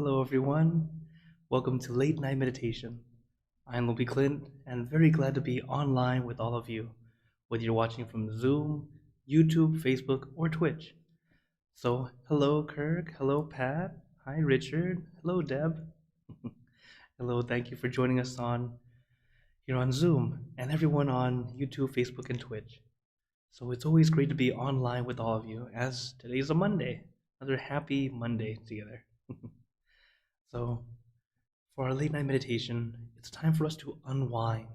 Hello, everyone. Welcome to Late Night Meditation. I'm Klint, and very glad to be online with all of you, whether you're watching from Zoom, YouTube, Facebook, or Twitch. So, hello, Kirk. Hello, Pat. Hi, Richard. Hello, Deb. Hello, thank you for joining us on here on Zoom, and everyone on YouTube, Facebook, and Twitch. So it's always great to be online with all of you, as today's a Monday, another happy Monday together. So, for our late night meditation, it's time for us to unwind,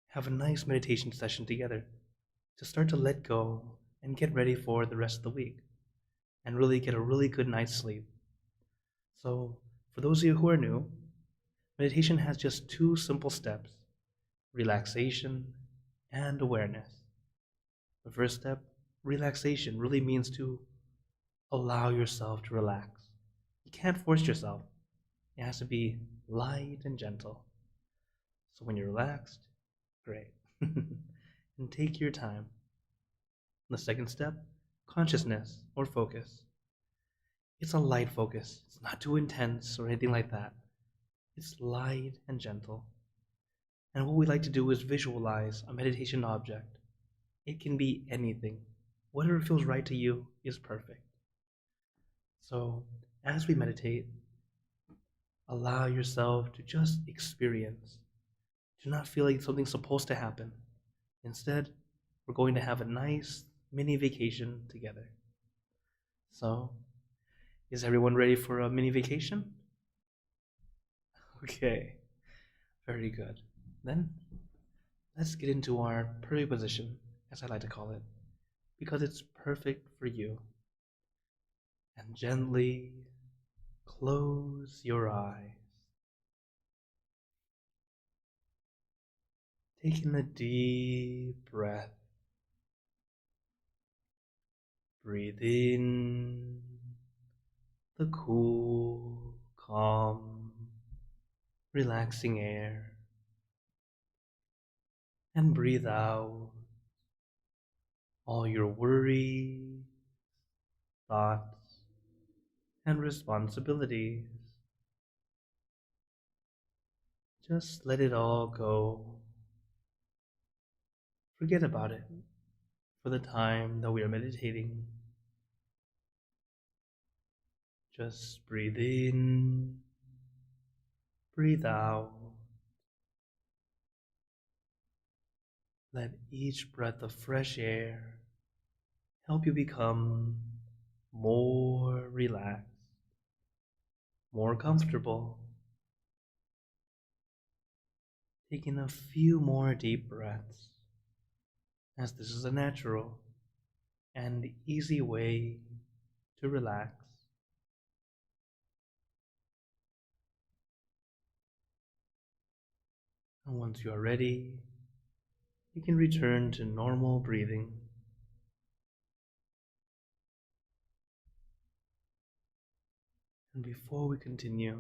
have a nice meditation session together, to start to let go and get ready for the rest of the week, and really get a really good night's sleep. So, for those of you who are new, meditation has just two simple steps: relaxation and awareness. The first step, relaxation, really means to allow yourself to relax. You can't force yourself. It has to be light and gentle. So when you're relaxed, great. And take your time. The second step, consciousness or focus. It's a light focus. It's not too intense or anything like that. It's light and gentle. And what we like to do is visualize a meditation object. It can be anything. Whatever feels right to you is perfect. So as we meditate, allow yourself to just experience. Do not feel like something's supposed to happen. Instead, we're going to have a nice mini vacation together. So, is everyone ready for a mini vacation? Okay, very good. Then, let's get into our perfect position, as I like to call it, because it's perfect for you. And gently close your eyes. Taking a deep breath. Breathe in the cool, calm, relaxing air, and breathe out all your worries, thoughts, and responsibilities. Just let it all go. Forget about it for the time that we are meditating. Just breathe in, breathe out. Let each breath of fresh air help you become more relaxed, more comfortable. Taking a few more deep breaths, as this is a natural and easy way to relax. And once you are ready, you can return to normal breathing. And before we continue,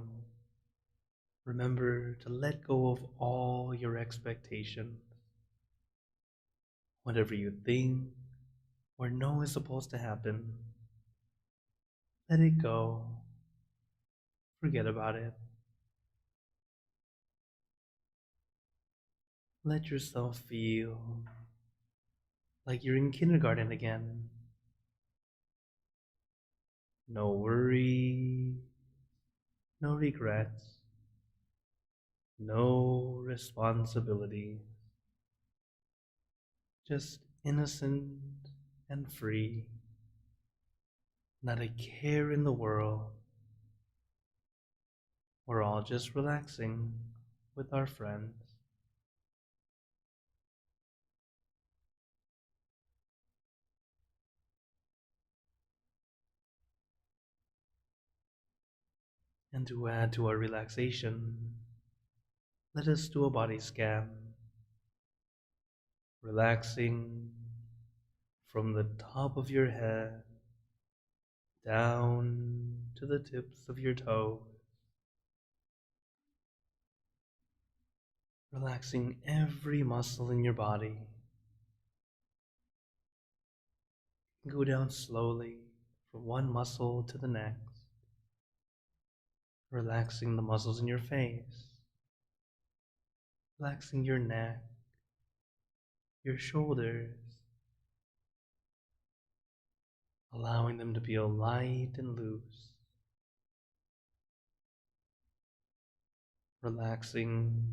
remember to let go of all your expectations. Whatever you think or know is supposed to happen, let it go. Forget about it. Let yourself feel like you're in kindergarten again. No worry, no regrets, no responsibility. Just innocent and free. Not a care in the world. We're all just relaxing with our friends. And to add to our relaxation, let us do a body scan, relaxing from the top of your head down to the tips of your toes, relaxing every muscle in your body. Go down slowly from one muscle to the next, relaxing the muscles in your face, relaxing your neck, your shoulders, allowing them to feel light and loose, relaxing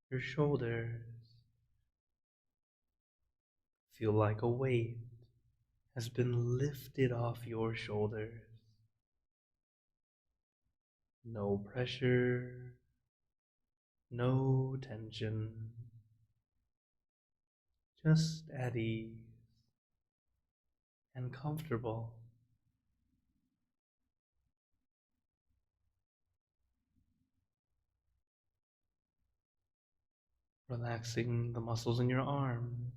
your shoulders, feel like a weight has been lifted off your shoulders. No pressure, no tension, just at ease and comfortable. Relaxing the muscles in your arms,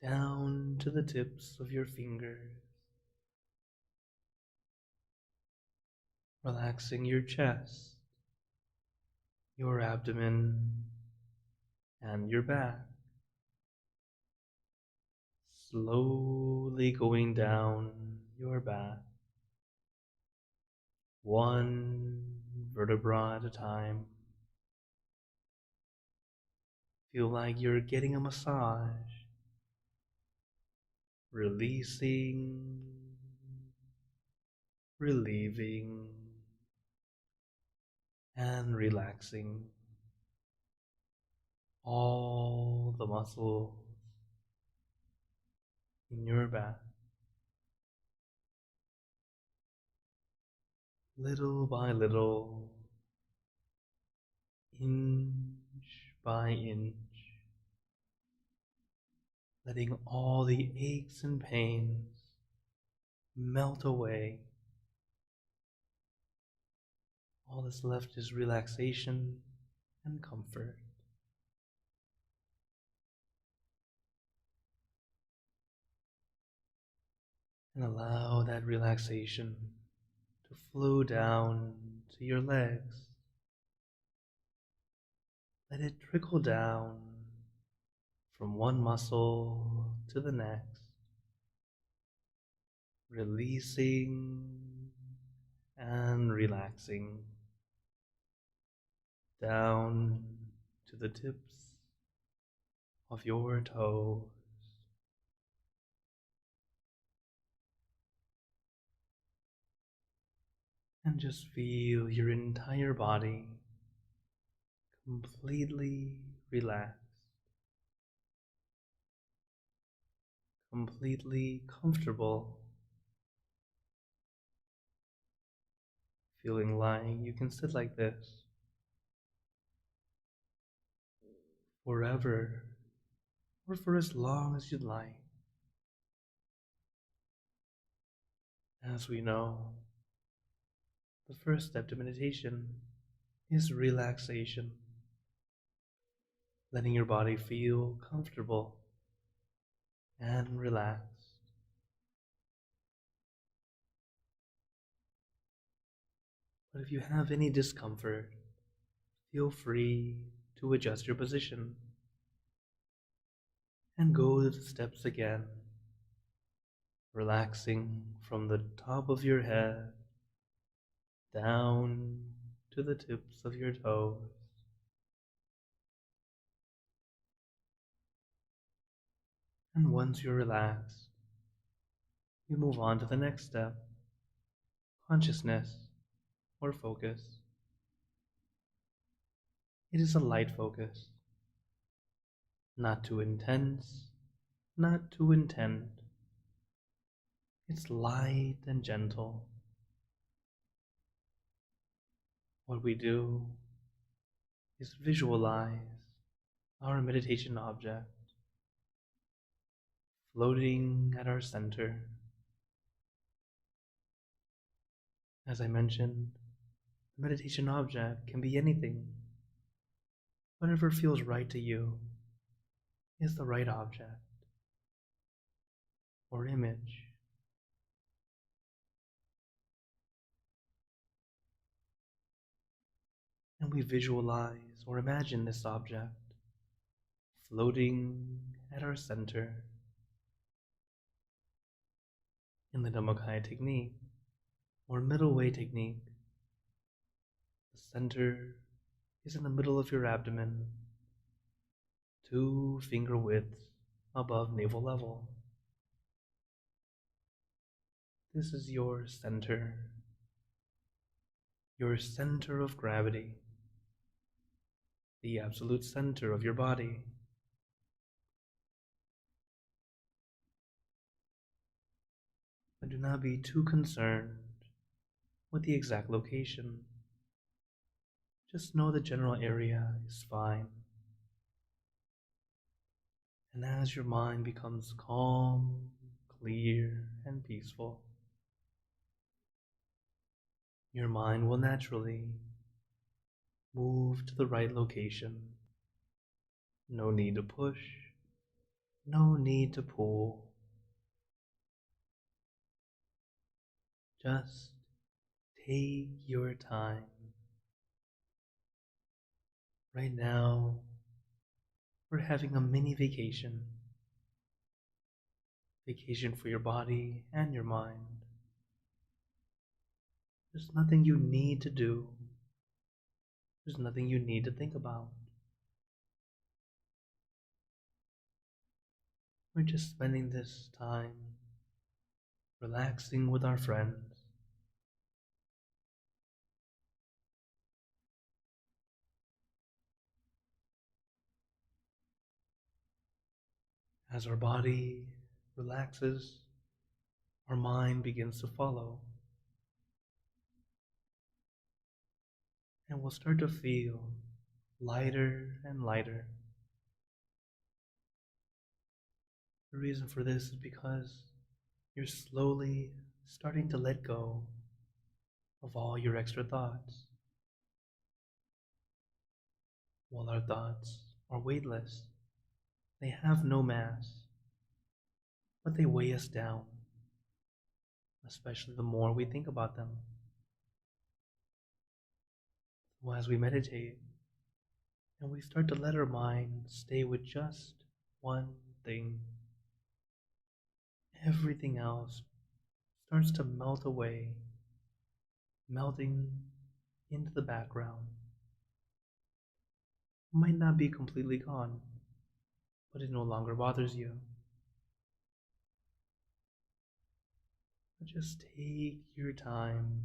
down to the tips of your fingers. Relaxing your chest, your abdomen, and your back. Slowly going down your back, one vertebra at a time. Feel like you're getting a massage, releasing, relieving, and relaxing all the muscles in your back. Little by little, inch by inch, letting all the aches and pains melt away. All that's left is relaxation and comfort. And allow that relaxation to flow down to your legs. Let it trickle down from one muscle to the next, releasing and relaxing down to the tips of your toes. And just feel your entire body completely relaxed, completely comfortable, feeling like you can sit like this forever or for as long as you'd like. As we know, the first step to meditation is relaxation, letting your body feel comfortable and relaxed. But if you have any discomfort, feel free to adjust your position and go to the steps again, relaxing from the top of your head down to the tips of your toes. And once you're relaxed, we move on to the next step, consciousness or focus. It is a light focus, not too intense, not too intent. It's light and gentle. What we do is visualize our meditation object floating at our center. As I mentioned, the meditation object can be anything. Whatever feels right to you is the right object or image. And we visualize or imagine this object floating at our center, In the Dhammakaya technique, or middle way technique, the center is in the middle of your abdomen, 2 finger widths above navel level. This is your center of gravity, the absolute center of your body. But do not be too concerned with the exact location. Just know the general area is fine. And as your mind becomes calm, clear, and peaceful, your mind will naturally move to the right location. No need to push, no need to pull. Just take your time. Right now, we're having a mini vacation. Vacation for your body and your mind. There's nothing you need to do. There's nothing you need to think about. We're just spending this time relaxing with our friends. As our body relaxes, our mind begins to follow. And we'll start to feel lighter and lighter. The reason for this is because you're slowly starting to let go of all your extra thoughts. While our thoughts are weightless, they have no mass, but they weigh us down, especially the more we think about them. So as we meditate and we start to let our mind stay with just one thing, everything else starts to melt away, melting into the background. It might not be completely gone, but it no longer bothers you. But just take your time,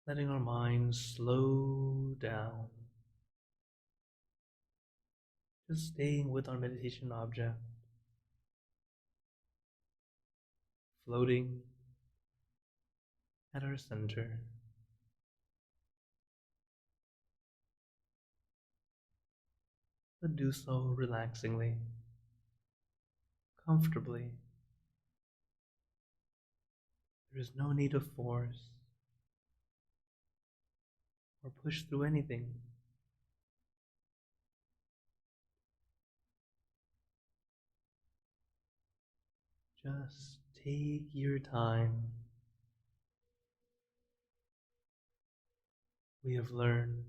letting our minds slow down. Just staying with our meditation object, floating at our center. But do so relaxingly, comfortably. There is no need to force or push through anything. Just take your time. We have learned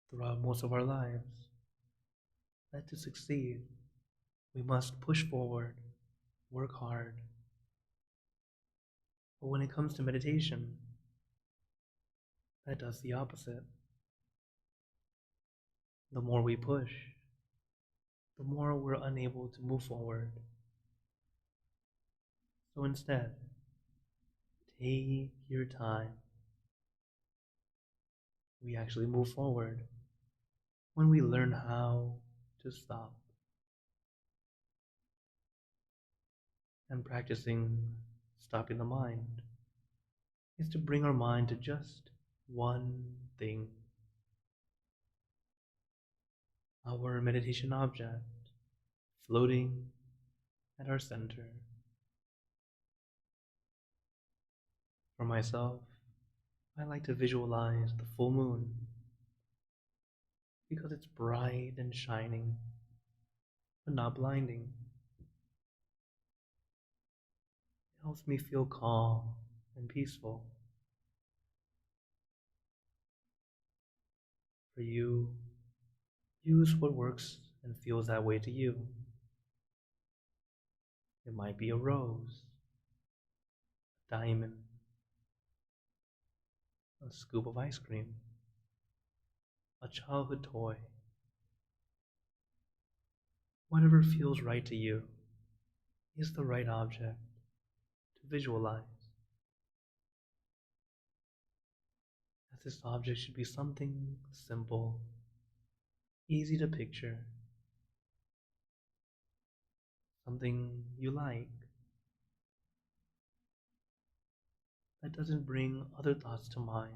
throughout most of our lives that to succeed, we must push forward, work hard. But when it comes to meditation, that does the opposite. The more we push, the more we're unable to move forward. So instead, take your time. We actually move forward when we learn how to stop. And practicing stopping the mind is to bring our mind to just one thing. Our meditation object floating at our center. For myself, I like to visualize the full moon because it's bright and shining, but not blinding. It helps me feel calm and peaceful. For you, use what works and feels that way to you. It might be a rose, a diamond, a scoop of ice cream, a childhood toy. Whatever feels right to you is the right object to visualize, as this object should be something simple, easy to picture, something you like that doesn't bring other thoughts to mind.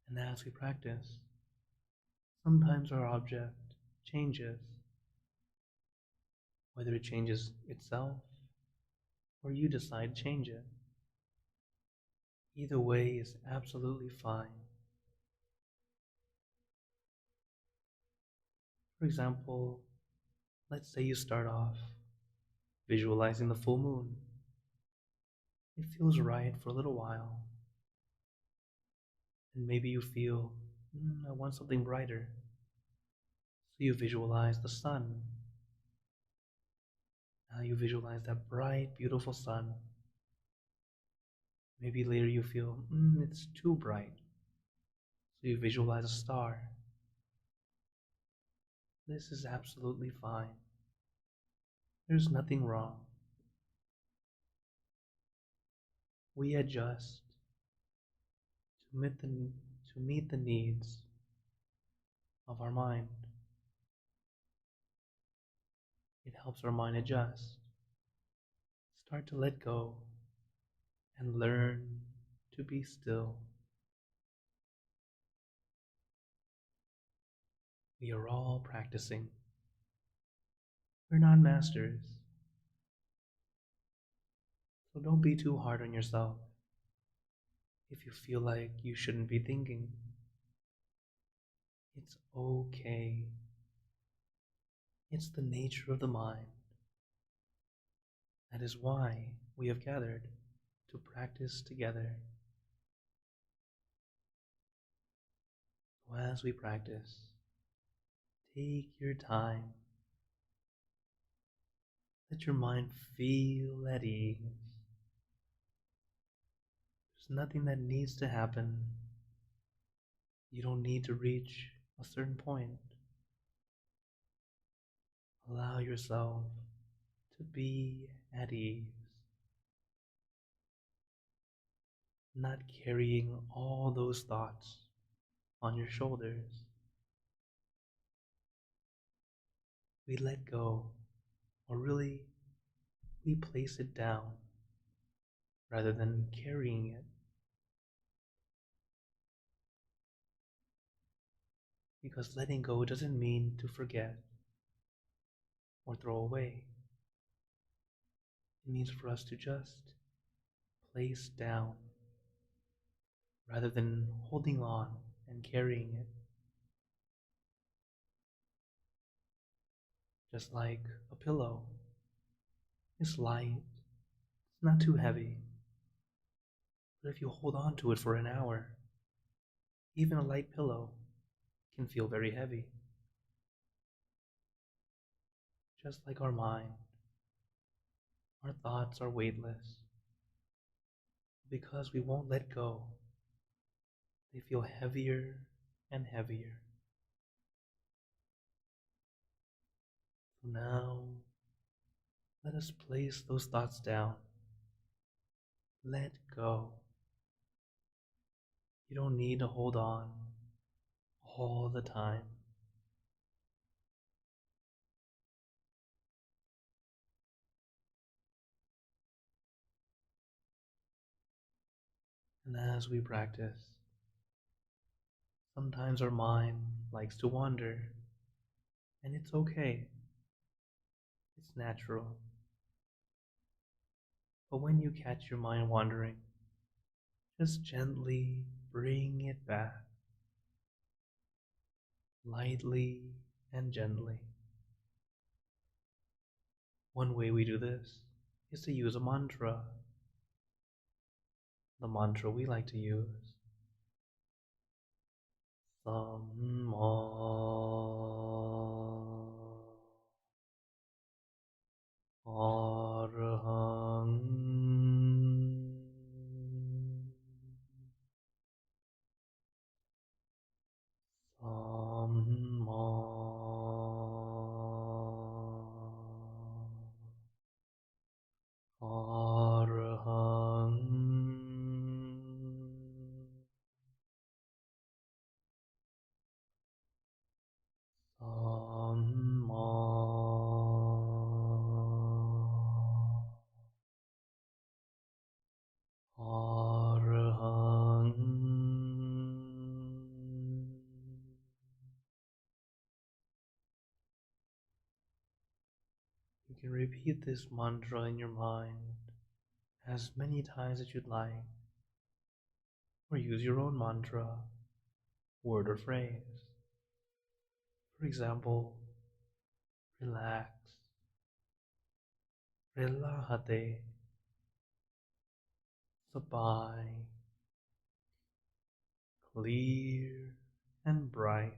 And as we practice, sometimes our object changes, whether it changes itself or you decide to change it. Either way is absolutely fine. For example, let's say you start off visualizing the full moon. It feels right for a little while, and maybe you feel, I want something brighter. So you visualize the sun. Now you visualize that bright, beautiful sun. Maybe later you feel, it's too bright. So you visualize a star. This is absolutely fine. There's nothing wrong. We adjust to meet the needs of our mind. It helps our mind adjust, start to let go, and learn to be still. We are all practicing. We're not masters, so don't be too hard on yourself if you feel like you shouldn't be thinking. It's okay. It's the nature of the mind. That is why we have gathered to practice together. So as we practice, take your time. Let your mind feel at ease. There's nothing that needs to happen. You don't need to reach a certain point. Allow yourself to be at ease, not carrying all those thoughts on your shoulders. We let go, or really, we place it down rather than carrying it. Because letting go doesn't mean to forget or throw away. It means for us to just place down rather than holding on and carrying it. Just like a pillow. It's light, it's not too heavy. But if you hold on to it for an hour, even a light pillow can feel very heavy. Just like our mind, our thoughts are weightless. Because we won't let go, they feel heavier and heavier. So now, let us place those thoughts down. Let go. You don't need to hold on all the time. And as we practice, sometimes our mind likes to wander, and it's okay. It's natural. But when you catch your mind wandering, just gently bring it back, lightly and gently. One way we do this is to use a mantra. The mantra we like to use Samma Arhang Samma Arhang Samma Arhang. You can repeat this mantra in your mind as many times as you'd like, or use your own mantra, word or phrase. For example, relax, relájate, sabay, clear and bright.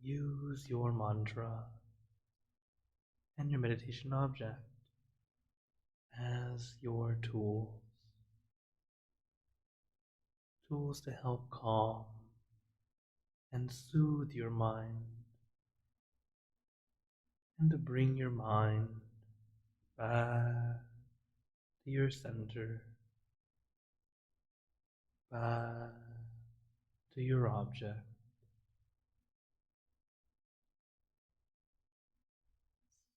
Use your mantra and your meditation object as your tools to help calm and soothe your mind, and to bring your mind back to your center, back to your object.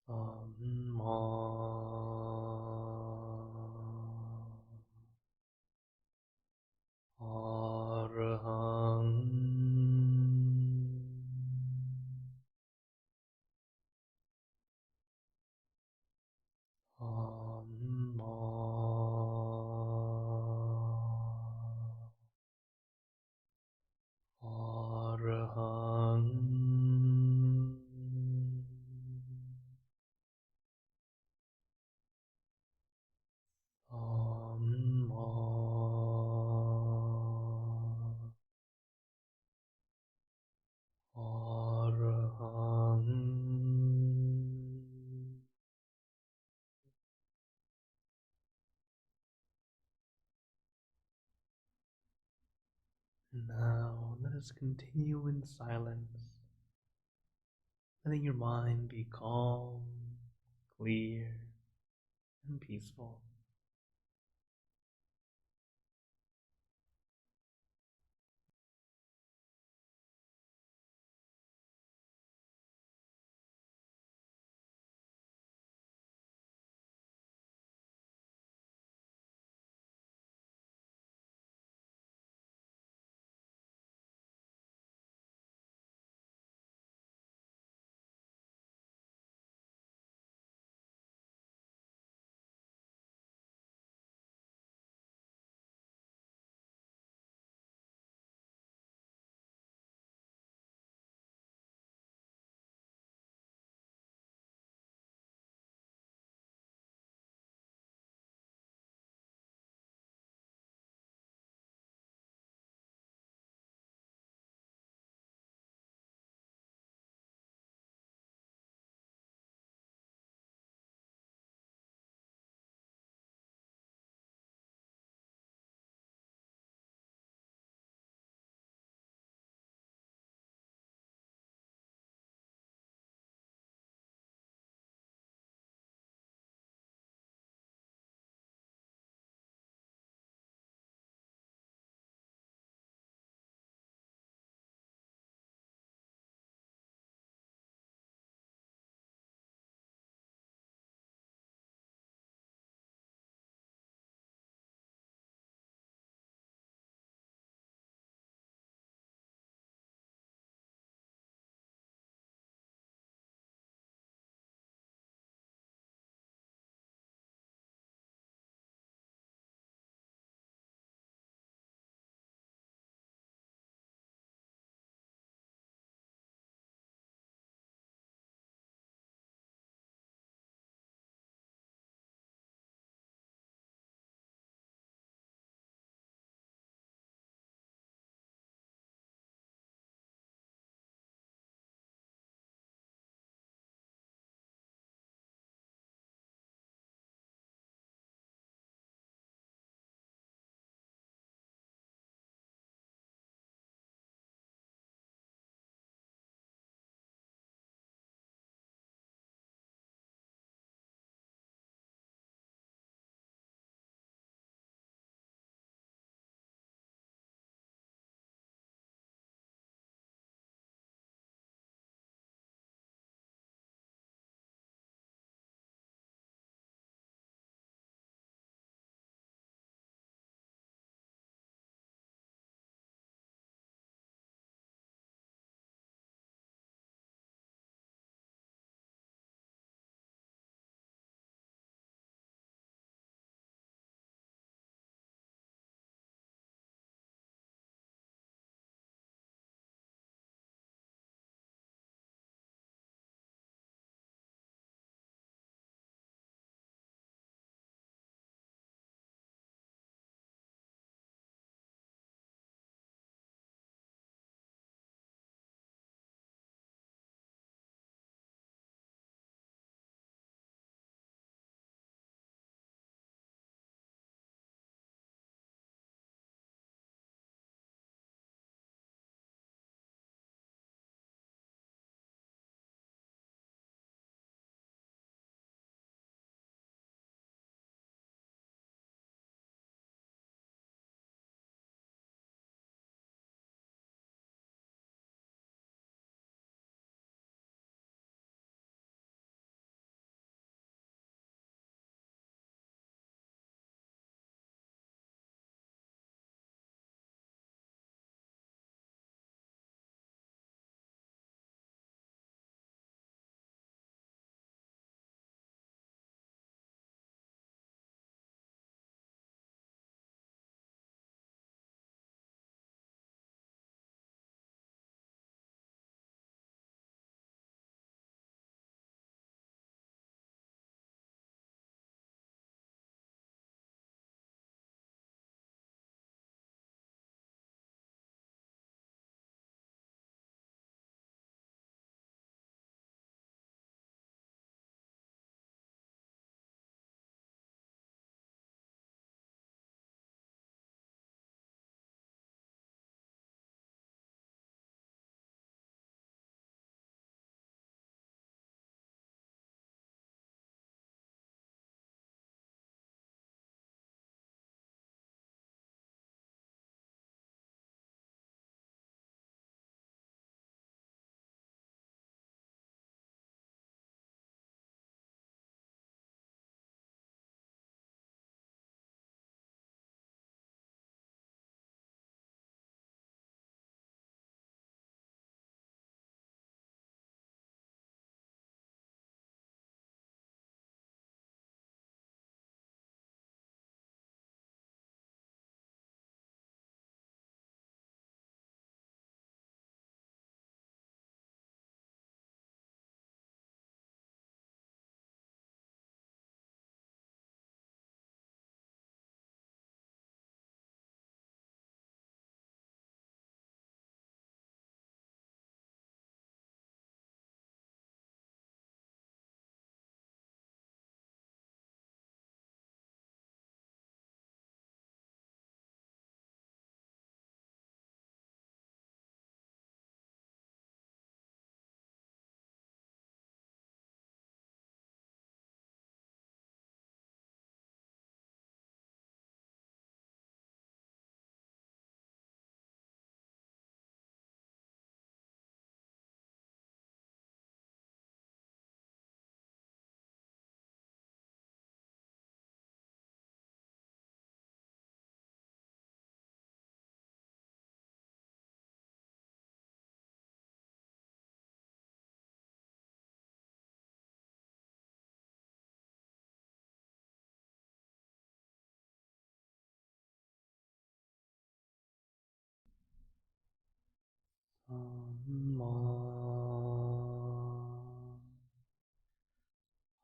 Samma Arhang Samma Arhang Samma Arhang. Now let us continue in silence, letting your mind be calm, clear, and peaceful.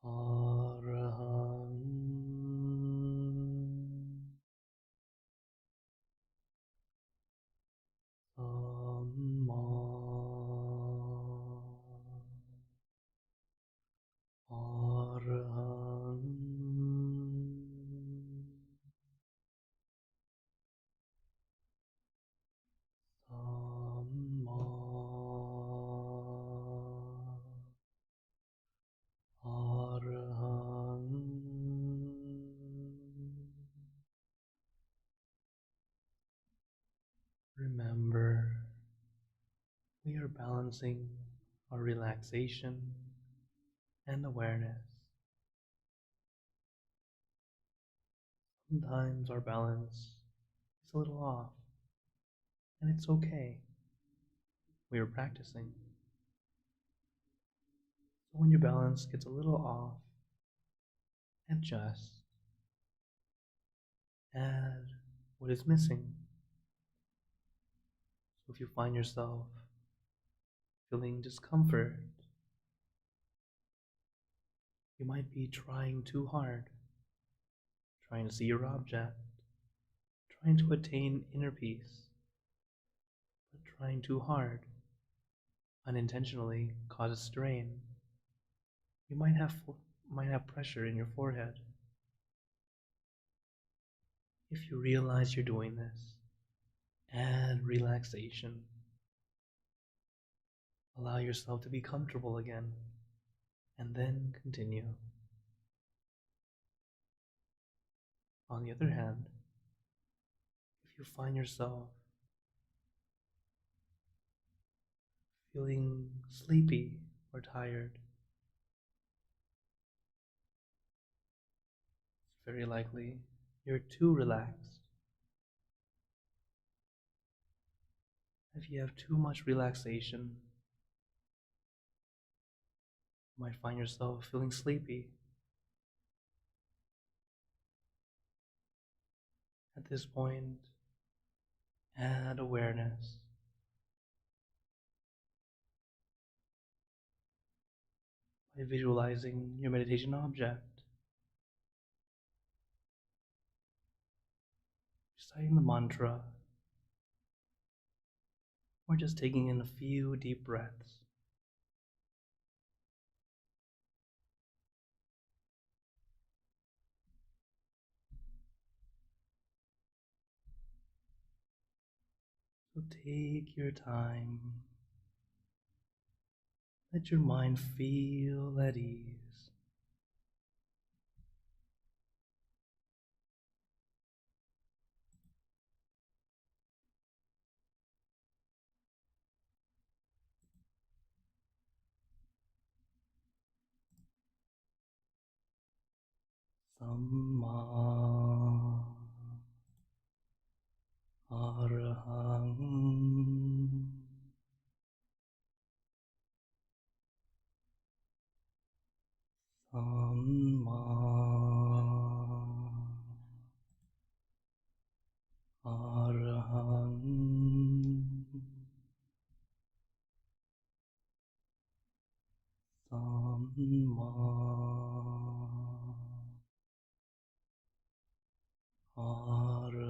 Arahang Samma Arahang Samma Arahang. Remember, we are balancing our relaxation and awareness. Sometimes our balance is a little off, and it's okay. We are practicing. So when your balance gets a little off, adjust. Add what is missing. So if you find yourself feeling discomfort, you might be trying too hard, trying to see your object, trying to attain inner peace, but trying too hard unintentionally causes strain. You might have pressure in your forehead. If you realize you're doing this, add relaxation. Allow yourself to be comfortable again, and then continue. On the other hand, if you find yourself feeling sleepy or tired, it's very likely you're too relaxed. If you have too much relaxation, you might find yourself feeling sleepy. At this point, add awareness. By visualizing your meditation object, reciting the mantra, or just taking in a few deep breaths. So take your time. Let your mind feel at ease. Samma Arahang Samma Arahang Samma Arahang.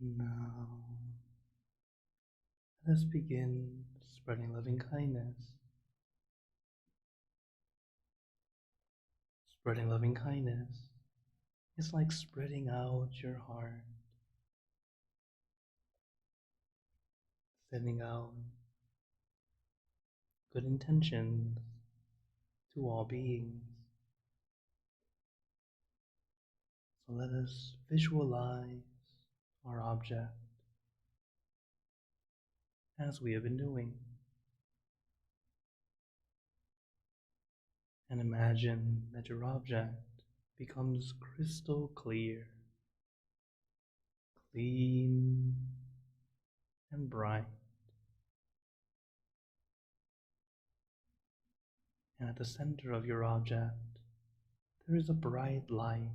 Now, let us begin spreading loving kindness. Spreading loving kindness is like spreading out your heart, sending out good intentions to all beings. So let us visualize our object as we have been doing. And imagine that your object becomes crystal clear, clean, and bright. And at the center of your object, there is a bright light.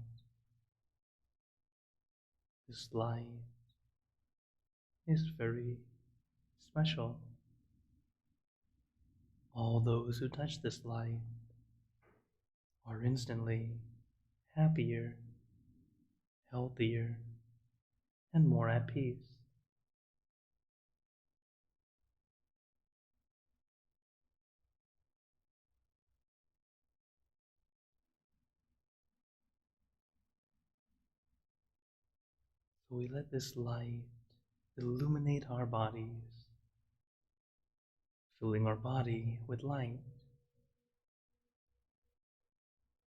This light is very special. All those who touch this light are instantly happier, healthier, and more at peace. So we let this light illuminate our bodies, filling our body with light.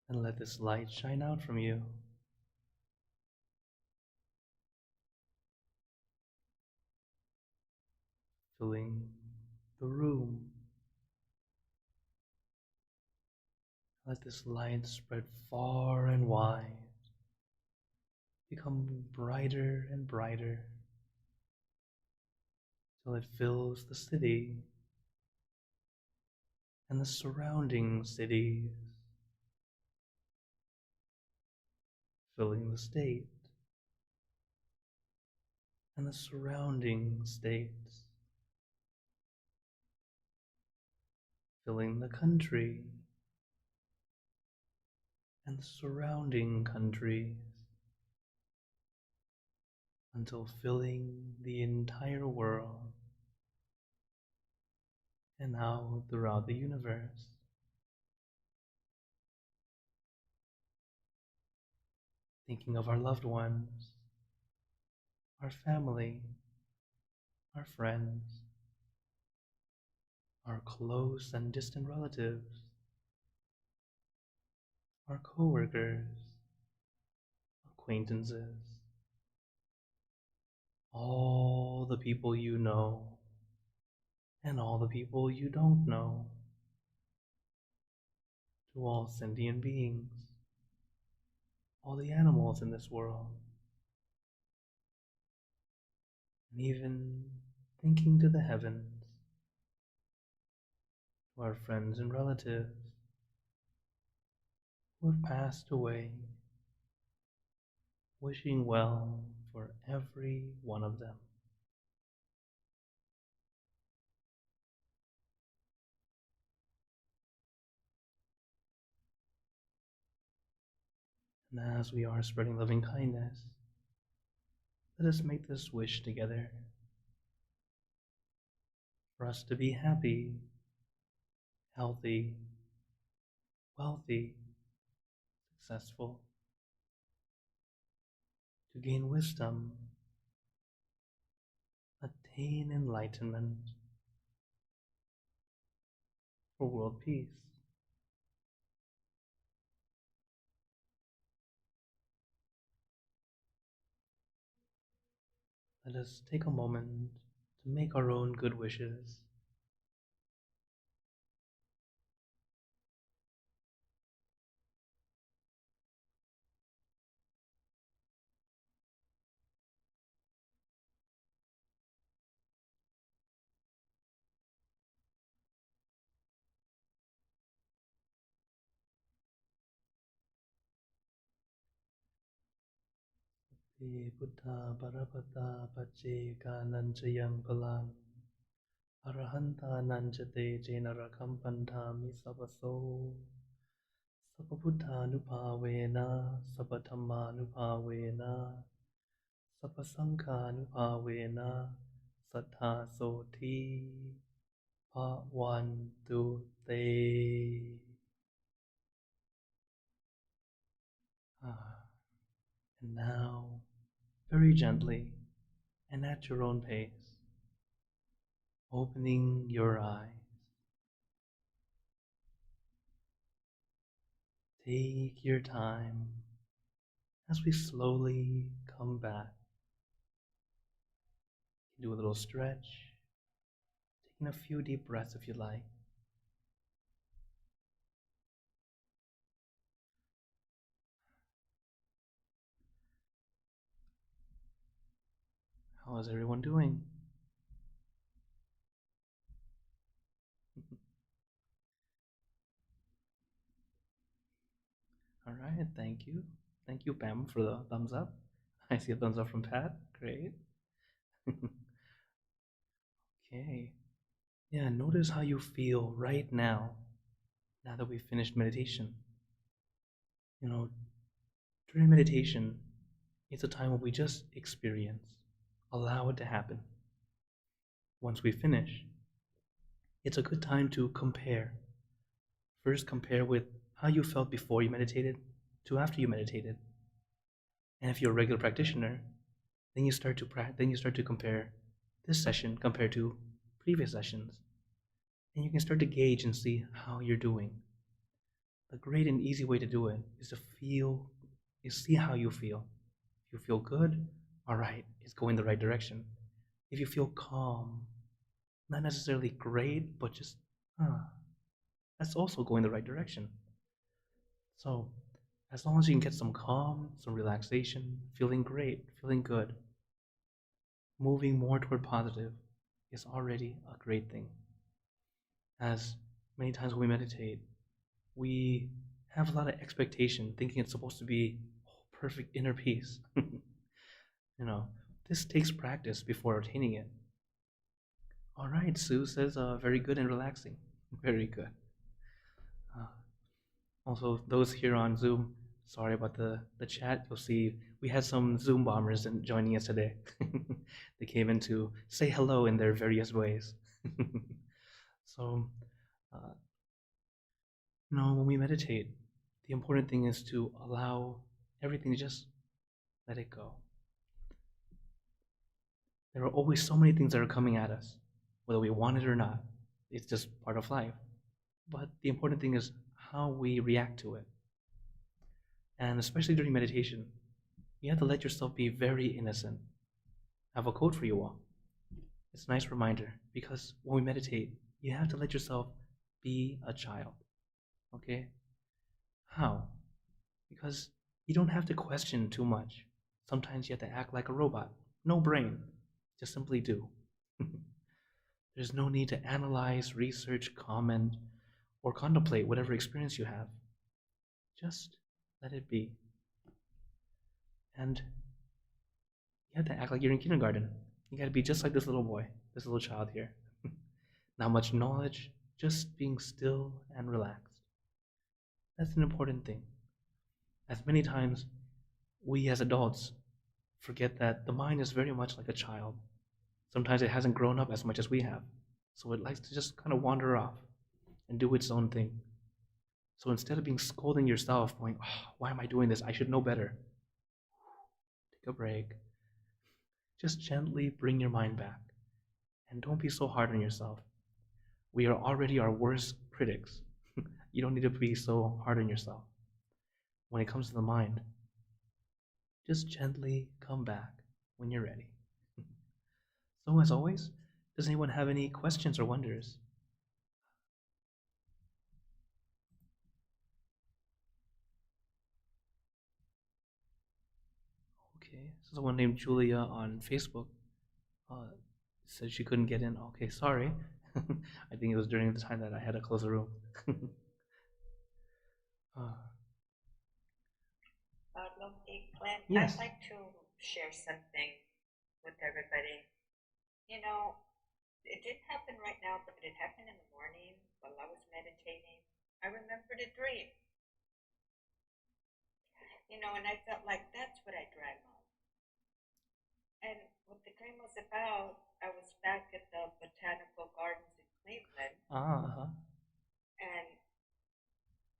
And let this light shine out from you, filling the room. Let this light spread far and wide, become brighter and brighter, till it fills the city and the surrounding cities, filling the state and the surrounding states, filling the country and the surrounding countries, until filling the entire world and now throughout the universe. Thinking of our loved ones, our family, our friends, our close and distant relatives, our co-workers, acquaintances, all the people you know and all the people you don't know, to all sentient beings, all the animals in this world, and even thinking to the heavens, to our friends and relatives who have passed away, wishing well for every one of them. And as we are spreading loving kindness, let us make this wish together for us to be happy, healthy, wealthy, successful, to gain wisdom, attain enlightenment, for world peace. Let us take a moment to make our own good wishes. Buddha Parapata Pacheka Nanchayang Palang Arahanta Nanchate Jenarakampantami Sabaso Sababuddha Nupavena Sabatama Nupavena สัพพสังฆานุภาเวนะสัทธาโสธีภะวันตุเต And now, very gently and at your own pace, opening your eyes. Take your time as we slowly come back. Do a little stretch, taking a few deep breaths if you like. How is everyone doing? All right, thank you. Thank you, Pam, for the thumbs up. I see a thumbs up from Pat. Great. Okay. Yeah, notice how you feel right now that we've finished meditation. You know, during meditation, it's a time when we just experience, allow it to happen. Once we finish, it's a good time to compare. First, compare with how you felt before you meditated to after you meditated. And if you're a regular practitioner, then you start to compare this session compared to previous sessions. And you can start to gauge and see how you're doing. A great and easy way to do it is see how you feel. If you feel good, all right, it's going the right direction. If you feel calm, not necessarily great, but just, that's also going the right direction. So, as long as you can get some calm, some relaxation, feeling great, feeling good, moving more toward positive is already a great thing. As many times when we meditate, we have a lot of expectation, thinking it's supposed to be perfect inner peace. This takes practice before attaining it. All right, Sue says, very good and relaxing. Very good. Uh, Also, those here on Zoom, sorry about the chat. You'll see we had some Zoom bombers joining us today. They came in to say hello in their various ways. So, uh, when we meditate, the important thing is to allow everything to just let it go. There are always so many things that are coming at us, whether we want it or not. It's just part of life. But the important thing is how we react to it. And especially during meditation, you have to let yourself be very innocent. I have a quote for you all. It's a nice reminder because when we meditate, you have to let yourself be a child. Okay? How? Because you don't have to question too much. Sometimes you have to act like a robot. No brain. Just simply do. There's no need to analyze, research, comment, or contemplate whatever experience you have. Just let it be. And you have to act like you're in kindergarten. You gotta be just like this little boy, this little child here. Not much knowledge, just being still and relaxed. That's an important thing. As many times, we as adults forget that the mind is very much like a child. Sometimes it hasn't grown up as much as we have, so it likes to just kind of wander off and do its own thing. So instead of being scolding yourself, going, oh, why am I doing this? I should know better. Take a break. Just gently bring your mind back. And don't be so hard on yourself. We are already our worst critics. You don't need to be so hard on yourself. When it comes to the mind, just gently come back when you're ready. So as always, does anyone have any questions or wonders? Okay, so someone named Julia on Facebook said she couldn't get in. Okay, sorry. I think it was during the time that I had to close the room. uh, Clint, yes. I'd like to share something with everybody. It didn't happen right now, but it happened in the morning while I was meditating. I remembered a dream, and I felt like that's what I dreamt of. And what the dream was about, I was back at the botanical gardens in Cleveland, Ah, uh-huh. and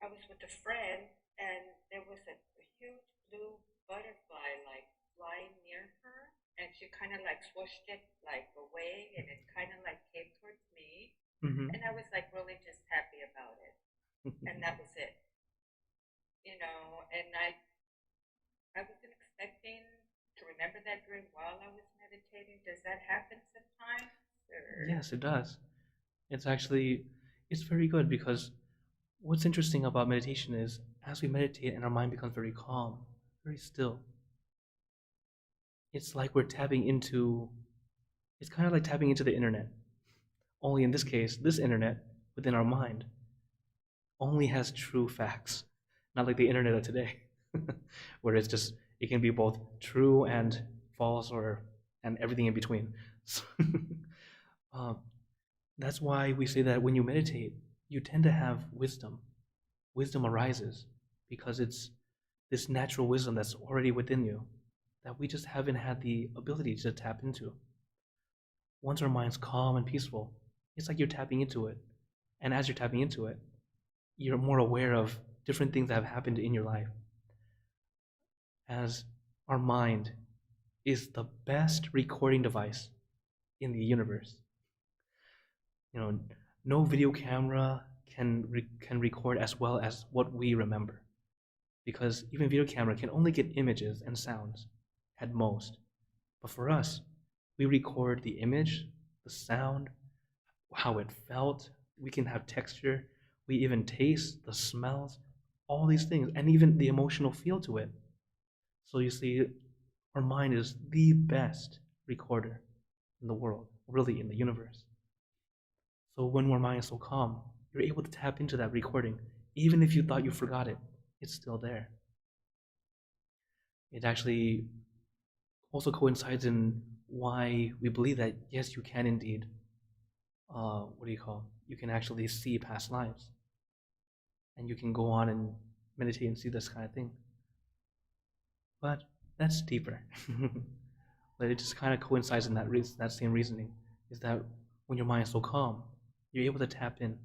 I was with a friend, and there was a huge blue butterfly like flying near her, and she kind of like swooshed it like away, and it kind of like came towards me, Mm-hmm. and I was like really just happy about it, and that was it, and I wasn't expecting to remember that dream while I was meditating. Does that happen sometimes? Or Yes, it does. It's actually it's very good because what's interesting about meditation is as we meditate and our mind becomes very calm, very still, it's like we're tapping into it's kind of like tapping into the internet. Only in this case, this internet within our mind only has true facts, not like the internet of today, where it can be both true and false or and everything in between. So, um, that's why we say that when you meditate, you tend to have wisdom. Wisdom arises because it's this natural wisdom that's already within you that we just haven't had the ability to tap into. Once our mind's calm and peaceful, it's like you're tapping into it. And as you're tapping into it, you're more aware of different things that have happened in your life. As our mind is the best recording device in the universe. You know, no video camera can record as well as what we remember because even video camera can only get images and sounds at most. But for us, we record the image, the sound, how it felt. We can have texture. We even taste the smells, all these things, and even the emotional feel to it. So you see, our mind is the best recorder in the world, really in the universe. So when our mind is so calm, you're able to tap into that recording. Even if you thought you forgot it, it's still there. It actually also coincides in why we believe that yes, you can indeed, what do you call? You can actually see past lives, and you can go on and meditate and see this kind of thing. But that's deeper. But it just kind of coincides in that same reasoning, is that when your mind is so calm, you're able to tap in,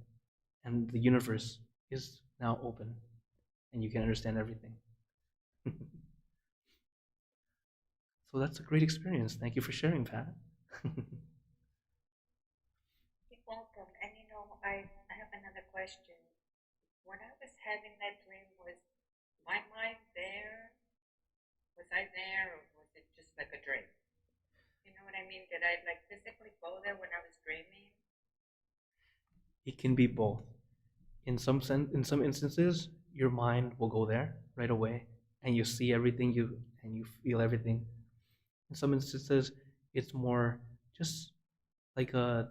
and the universe is now open, and you can understand everything. So that's a great experience. Thank you for sharing, Pat. you're welcome. And I have another question. When I was having that dream, was my mind there? Was I there, or was it just like a dream? You know what I mean? Did I like physically go there when I was dreaming? It can be both. In some instances, your mind will go there right away, and you see everything and you feel everything. In some instances, it's more just like a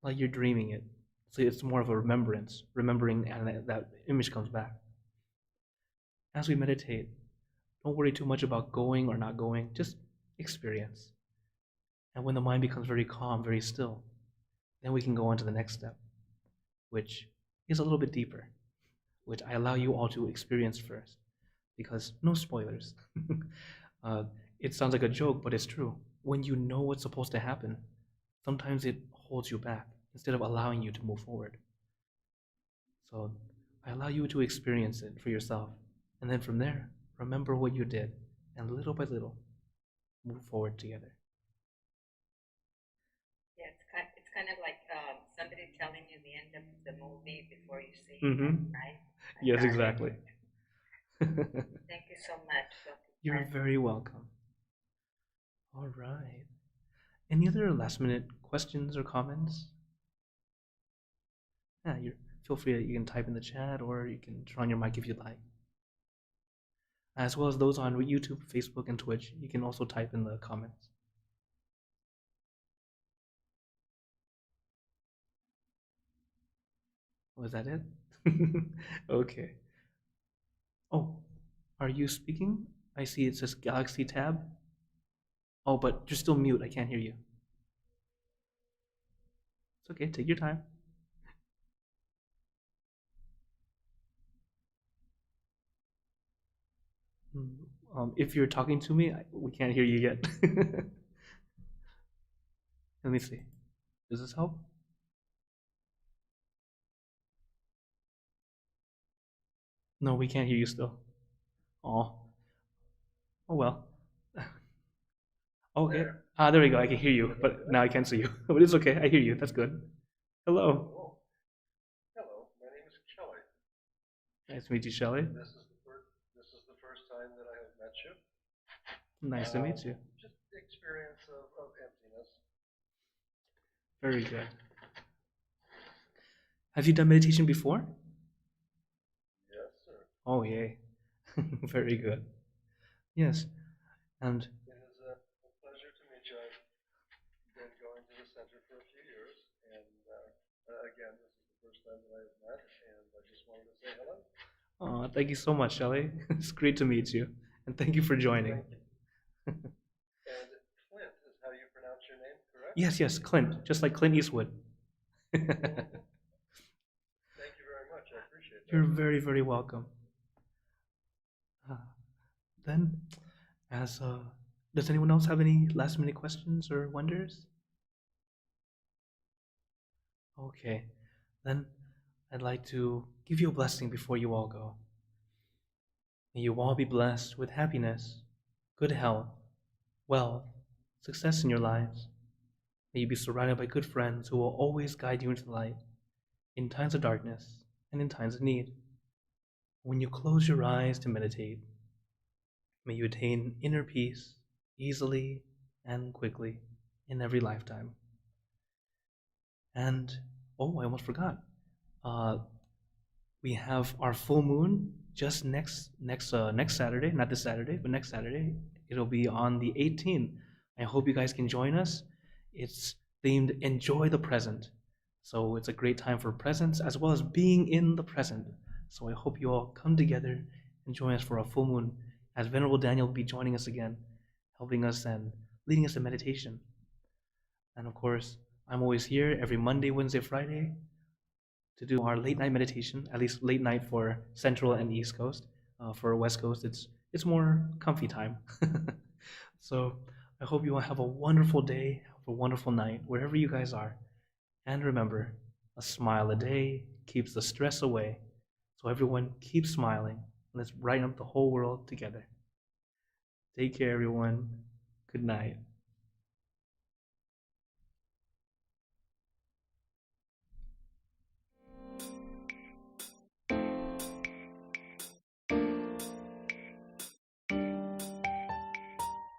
like you're dreaming it. So it's more of a remembrance, remembering, and that image comes back. As we meditate, don't worry too much about going or not going. Just experience. And when the mind becomes very calm, very still, then we can go on to the next step, which is a little bit deeper, which I allow you all to experience first, because no spoilers. uh, it sounds like a joke, but it's true. When you know what's supposed to happen, sometimes it holds you back instead of allowing you to move forward. So I allow you to experience it for yourself. And then from there, remember what you did, and little by little, move forward together. Yeah, it's kind of like somebody telling you the end of the movie before you see it, Mm-hmm. right? I Yes, got it. exactly. Thank you so much, Dr. You're Clark. very welcome. All right. Any other last minute questions or comments? Yeah, you feel free to you can type in the chat or you can turn on your mic if you'd like. As well as those on YouTube, Facebook, and Twitch, you can also type in the comments. Was that it? Okay. Oh, are you speaking? I see it says Galaxy tab. Oh, but you're still mute. I can't hear you. It's okay. Take your time. Hmm, If you're talking to me, we can't hear you yet. Let me see. Does this help? No, we can't hear you still. Oh, oh well. Okay. Ah, there we go. I can hear you, but now I can't see you. But it's okay. I hear you. That's good. Hello. Hello, my name is Kelly. Nice to meet you, Shelley. This is the first time that I have met you. Nice to meet you. Just the experience of emptiness. Very good. Have you done meditation before? Yes, sir. Oh, yay. Very good. Yes. And It is a pleasure to meet you. I've been going to the center for a few years, and again, this is the first time that I have met, and I just wanted to say hello. thank you so much, Shelley. It's great to meet you. And thank you for joining. Thank you. And Clint is how you pronounce your name, correct? Yes, yes, Clint, just like Clint Eastwood. Mhm. Thank you very much. I appreciate that. You're very, very welcome. Uh, then, as does anyone else have any last minute questions or wonders? Okay, then I'd like to give you a blessing before you all go. May you all be blessed with happiness, good health, wealth, success in your lives. May you be surrounded by good friends who will always guide you into the light in times of darkness and in times of need. When you close your eyes to meditate, may you attain inner peace easily and quickly in every lifetime. And, oh, I almost forgot. Uh, we have our full moon just next Saturday, not this Saturday, but next Saturday. It'll be on the 18th. I hope you guys can join us. It's themed Enjoy the Present. So it's a great time for presents as well as being in the present. So I hope you all come together and join us for a full moon as Venerable Daniel will be joining us again, helping us and leading us in meditation. And of course, I'm always here every Monday, Wednesday, Friday to do our late night meditation, at least late night for Central and East Coast. For West Coast, it's more comfy time. So I hope you all have a wonderful day, have a wonderful night, wherever you guys are. And remember, a smile a day keeps the stress away. So everyone keep smiling. Let's brighten up the whole world together. Take care, everyone. Good night.